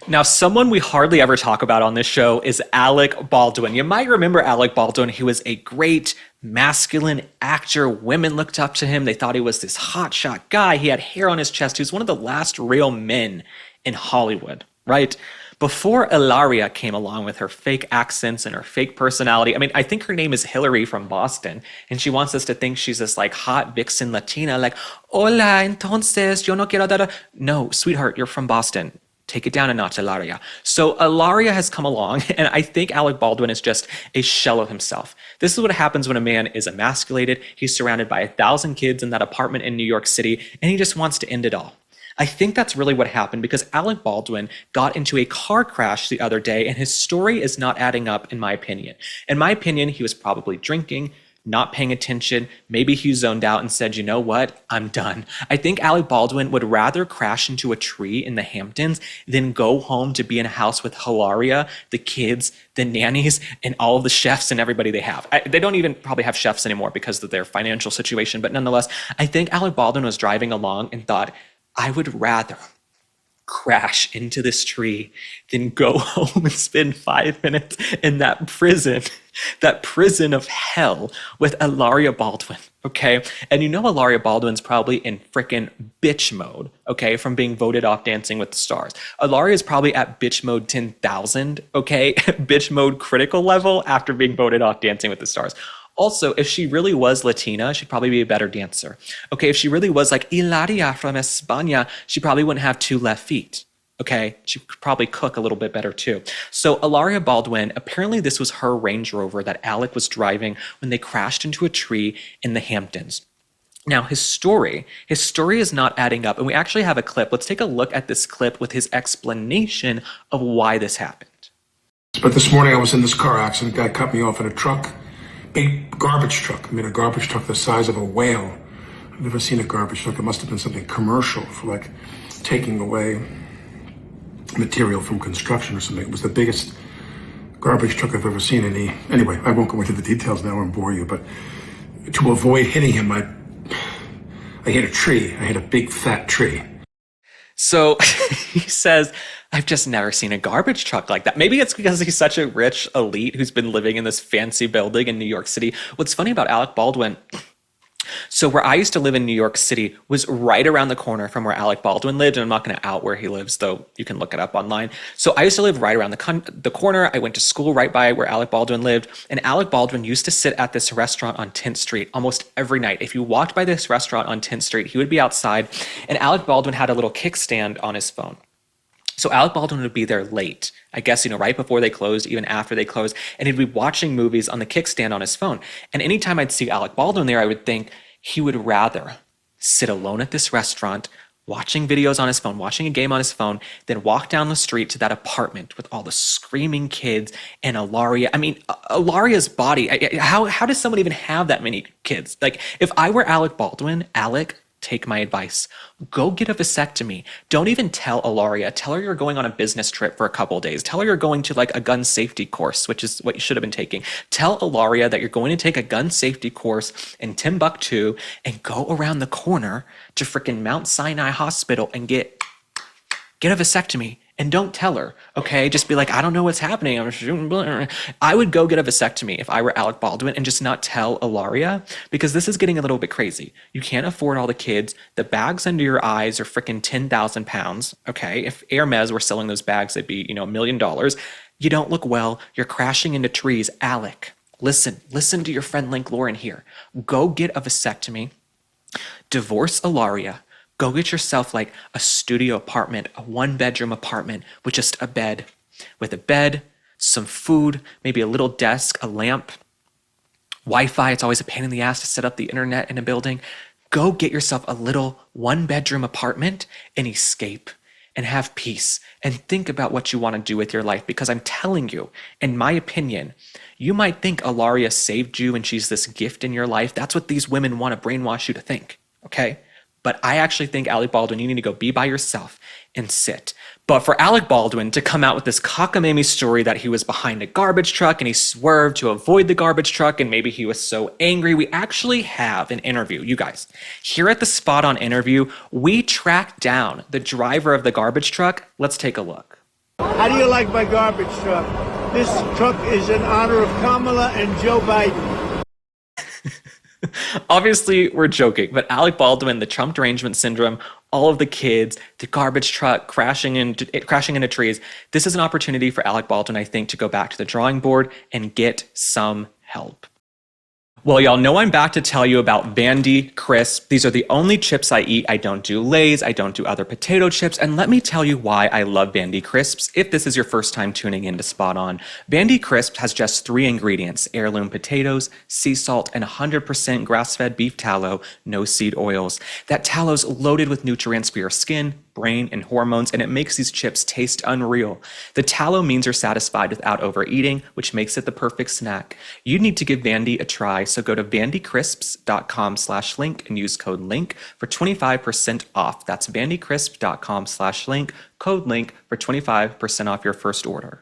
Now, someone we hardly ever talk about on this show is Alec Baldwin. You might remember Alec Baldwin. He was a great masculine actor. Women looked up to him. They thought he was this hotshot guy. He had hair on his chest. He was one of the last real men in Hollywood, right? Before Ilaria came along with her fake accents and her fake personality. I mean, I think her name is Hillary from Boston, and she wants us to think she's this like hot vixen Latina, like, hola, entonces, yo no quiero dar. No, sweetheart, you're from Boston. Take it down a notch, Ilaria. So Ilaria has come along, and I think Alec Baldwin is just a shell of himself. This is what happens when a man is emasculated. He's surrounded by 1,000 kids in that apartment in New York City, and he just wants to end it all. I think that's really what happened because Alec Baldwin got into a car crash the other day, and his story is not adding up, in my opinion. In my opinion, he was probably drinking, not paying attention. Maybe he zoned out and said, you know what, I'm done. I think Alec Baldwin would rather crash into a tree in the Hamptons than go home to be in a house with Hilaria, the kids, the nannies, and all of the chefs and everybody they have. They don't even probably have chefs anymore because of their financial situation. But nonetheless, I think Alec Baldwin was driving along and thought, I would rather crash into this tree than go home and spend 5 minutes in that prison of hell with Ilaria Baldwin, okay? And you know Ilaria Baldwin's probably in frickin' bitch mode, okay, from being voted off Dancing with the Stars. Ilaria's probably at bitch mode 10,000, okay? Bitch mode critical level after being voted off Dancing with the Stars. Also, if she really was Latina, she'd probably be a better dancer. Okay, if she really was like Ilaria from España, she probably wouldn't have 2 left feet. Okay, she could probably cook a little bit better too. So Ilaria Baldwin, apparently this was her Range Rover that Alec was driving when they crashed into a tree in the Hamptons. Now, his story is not adding up, and we actually have a clip. Let's take a look at this clip with his explanation of why this happened. But this morning I was in this car accident. A guy cut me off in a truck. Big garbage truck. I mean, a garbage truck the size of a whale. I've never seen a garbage truck. It must have been something commercial for like taking away material from construction or something. It was the biggest garbage truck I've ever seen. Anyway, I won't go into the details now and bore you, but to avoid hitting him, I hit a tree. I hit a big fat tree. So he says, I've just never seen a garbage truck like that. Maybe it's because he's such a rich elite who's been living in this fancy building in New York City. What's funny about Alec Baldwin, so where I used to live in New York City was right around the corner from where Alec Baldwin lived. And I'm not going to out where he lives, though you can look it up online. So I used to live right around the corner. I went to school right by where Alec Baldwin lived. And Alec Baldwin used to sit at this restaurant on 10th Street almost every night. If you walked by this restaurant on 10th Street, he would be outside. And Alec Baldwin had a little kickstand on his phone. So Alec Baldwin would be there late, I guess, right before they closed, even after they closed. And he'd be watching movies on the kickstand on his phone. And anytime I'd see Alec Baldwin there, I would think, he would rather sit alone at this restaurant, watching videos on his phone, watching a game on his phone, than walk down the street to that apartment with all the screaming kids and Ilaria. I mean, Ilaria's body, how does someone even have that many kids? Like, if I were Alec Baldwin, Alec, take my advice. Go get a vasectomy. Don't even tell Ilaria. Tell her you're going on a business trip for a couple of days. Tell her you're going to like a gun safety course, which is what you should have been taking. Tell Ilaria that you're going to take a gun safety course in Timbuktu and go around the corner to freaking Mount Sinai Hospital and get a vasectomy. And don't tell her, okay? Just be like, I don't know what's happening. I would go get a vasectomy if I were Alec Baldwin and just not tell Ilaria, because this is getting a little bit crazy. You can't afford all the kids. The bags under your eyes are freaking 10,000 pounds, okay? If Hermes were selling those bags, they'd be, $1 million. You don't look well. You're crashing into trees. Alec, listen to your friend Link Lauren here. Go get a vasectomy. Divorce Ilaria. Go get yourself like a studio apartment, a 1-bedroom apartment with just a bed. With a bed, some food, maybe a little desk, a lamp, Wi-Fi. It's always a pain in the ass to set up the internet in a building. Go get yourself a little 1-bedroom apartment and escape and have peace and think about what you want to do with your life. Because I'm telling you, in my opinion, you might think Ilaria saved you and she's this gift in your life. That's what these women want to brainwash you to think, okay? But I actually think, Alec Baldwin, you need to go be by yourself and sit. But for Alec Baldwin to come out with this cockamamie story that he was behind a garbage truck and he swerved to avoid the garbage truck and maybe he was so angry, we actually have an interview. You guys, here at the Spot On interview, we tracked down the driver of the garbage truck. Let's take a look. How do you like my garbage truck? This truck is in honor of Kamala and Joe Biden. Obviously, we're joking, but Alec Baldwin, the Trump derangement syndrome, all of the kids, the garbage truck crashing into trees. This is an opportunity for Alec Baldwin, I think, to go back to the drawing board and get some help. Well, y'all know I'm back to tell you about Vandy Crisp. These are the only chips I eat. I don't do Lay's. I don't do other potato chips. And let me tell you why I love Vandy Crisps. If this is your first time tuning in to Spot On, Vandy Crisp has just 3 ingredients: heirloom potatoes, sea salt, and 100% grass-fed beef tallow, no seed oils. That tallow's loaded with nutrients for your skin, brain, and hormones, and it makes these chips taste unreal. The tallow means you're satisfied without overeating, which makes it the perfect snack. You need to give Vandy a try, so go to vandycrisps.com/link and use code LINK for 25% off. That's vandycrisp.com/link, code LINK for 25% off your first order.